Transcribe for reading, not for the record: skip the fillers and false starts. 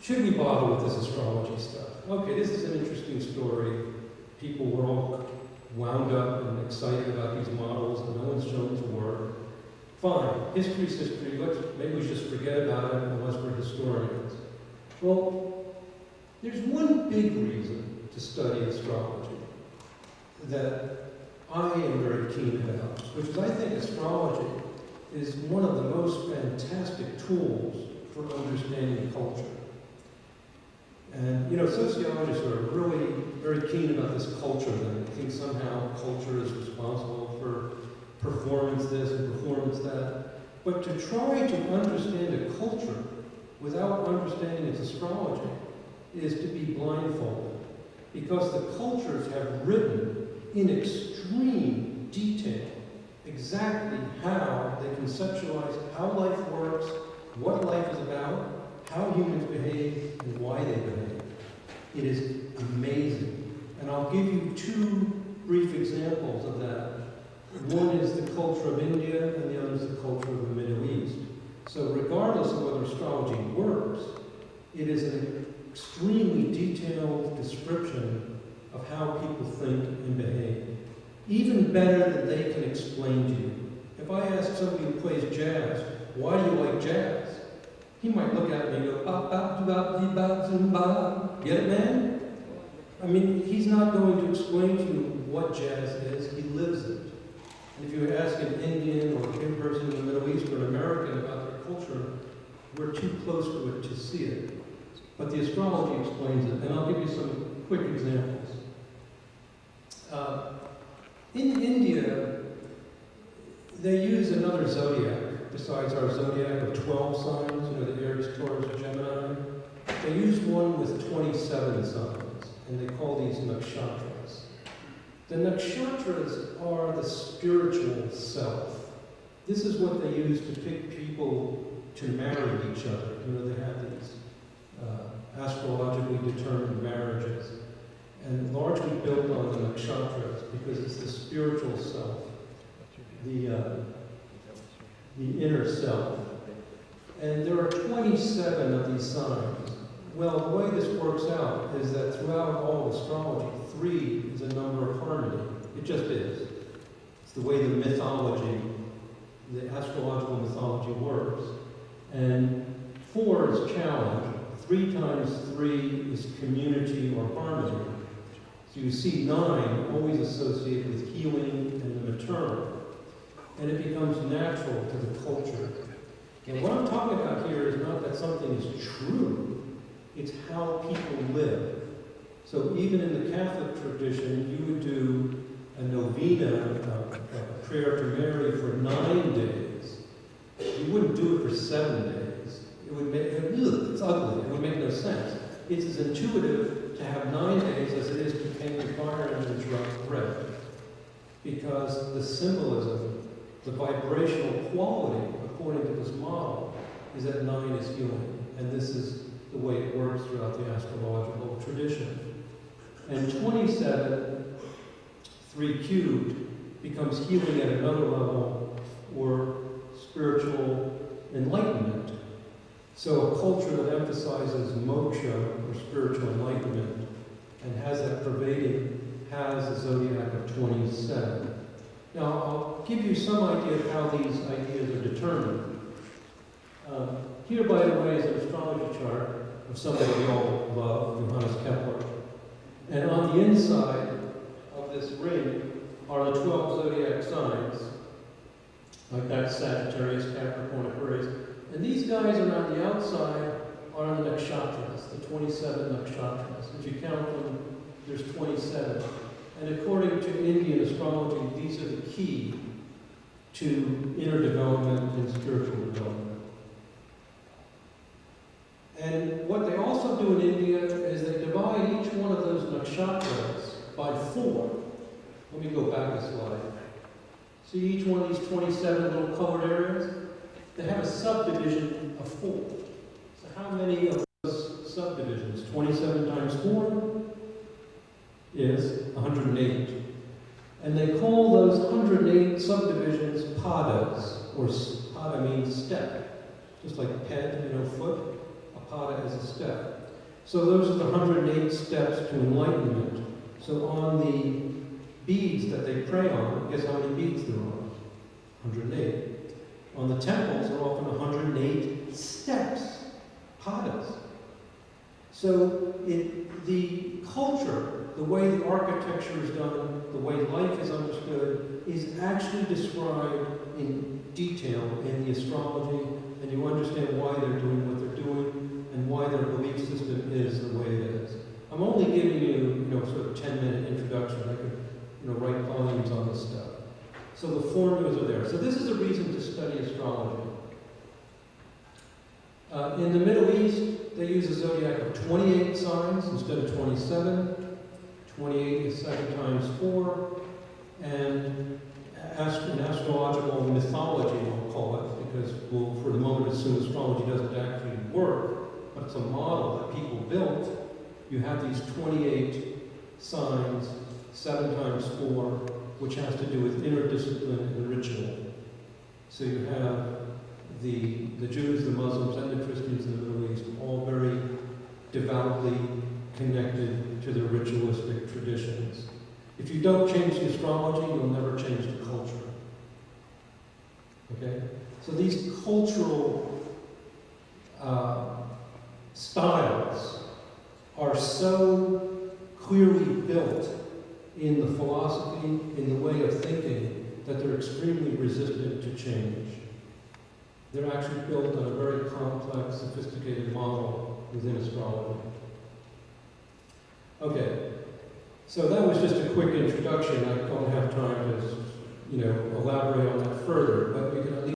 should we bother with this astrology stuff? Okay, this is an interesting story. People were all wound up and excited about these models, and no one's shown to work. Fine, history's history. Maybe we just forget about it unless we're historians. Well, there's one big reason to study astrology that I am very keen about, which is I think astrology is one of the most fantastic tools for understanding culture. And, sociologists are really very keen about this culture thing. They think somehow culture is responsible for performance this and performance that. But to try to understand a culture without understanding its astrology is to be blindfolded. Because the cultures have written in extreme detail exactly how they conceptualize how life works, what life is about, how humans behave, and why they behave. It is amazing. And I'll give you two brief examples of that. One is the culture of India, and the other is the culture of the Middle East. So regardless of whether astrology works, it is an extremely detailed description of how people think and behave. Even better than they can explain to you. If I ask somebody who plays jazz, why do you like jazz? He might look at me and go, ba ba ba ba ba ba. Get it, man? I mean, he's not going to explain to you what jazz is. He lives it. And if you ask an Indian or a person in the Middle East or an American about their culture, we're too close to it to see it. But the astrology explains it, and I'll give you some quick examples. In India, they use another zodiac besides our zodiac of 12 signs, the Aries, Taurus, Gemini. They use one with 27 signs, and they call these nakshatras. The nakshatras are the spiritual self. This is what they use to pick people to marry each other. They have these astrologically determined marriages, and largely built on the nakshatras because it's the spiritual self, the inner self. And there are 27 of these signs. Well, the way this works out is that throughout all of astrology, 3 is a number of harmony. It just is. It's the way the mythology, the astrological mythology works. And 4 is challenge. 3 times 3 is community or harmony. So you see 9 always associated with healing and the maternal. And it becomes natural to the culture. And what I'm talking about here is not that something is true, it's how people live. So even in the Catholic tradition, you would do a novena, a prayer to Mary for 9 days. You wouldn't do it for 7 days. It would make, it's ugly, it would make no sense. It's as intuitive to have 9 days as it is to paint the fire and interrupt bread. Because the symbolism, the vibrational quality, according to this model, is that 9 is healing. And this is the way it works throughout the astrological tradition. And 27, 3 cubed, becomes healing at another level, or spiritual enlightenment. So a culture that emphasizes moksha, or spiritual enlightenment, and has that pervading, has a zodiac of 27. Now, I'll give you some idea of how these ideas are determined. Here, by the way, is an astrology chart of somebody we all love, Johannes Kepler. And on the inside of this ring are the 12 zodiac signs, like that Sagittarius, Capricorn, Aquarius. And these guys around the outside are the nakshatras, the 27 nakshatras. If you count them, there's 27. And according to Indian astrology, these are the key to inner development and spiritual development. And what they also do in India is they divide each one of those nakshatras by 4. Let me go back a slide. See each one of these 27 little colored areas? They have a subdivision of 4. So how many of those subdivisions? 27 times 4 is 108. And they call those 108 subdivisions padas, or pada means step. Just like ped, foot, a pada is a step. So those are the 108 steps to enlightenment. So on the beads that they pray on, guess how many beads there are? 108. On the temples, there are often 108 steps, padas. So the culture, the way the architecture is done, the way life is understood, is actually described in detail in the astrology, and you understand why they're doing what they're doing and why their belief system is the way it is. I'm only giving you, sort of 10-minute introduction. I could, write volumes on this stuff. So the formulas are there. So this is a reason to study astrology. In the Middle East, they use a zodiac of 28 signs instead of 27. 28 is 7 times 4. And in astrological mythology, we'll call it, because we'll, for the moment, assume astrology doesn't actually work, but it's a model that people built. You have these 28 signs, 7 times 4, which has to do with inner discipline and ritual. So you have the Jews, the Muslims, and the Christians in the Middle East, all very devoutly connected to their ritualistic traditions. If you don't change the astrology, you'll never change the culture. Okay? So these cultural styles are so clearly built in the philosophy, in the way of thinking, that they're extremely resistant to change. They're actually built on a very complex, sophisticated model within astrology. Okay, so that was just a quick introduction. I don't have time to, elaborate on that further, but you can at least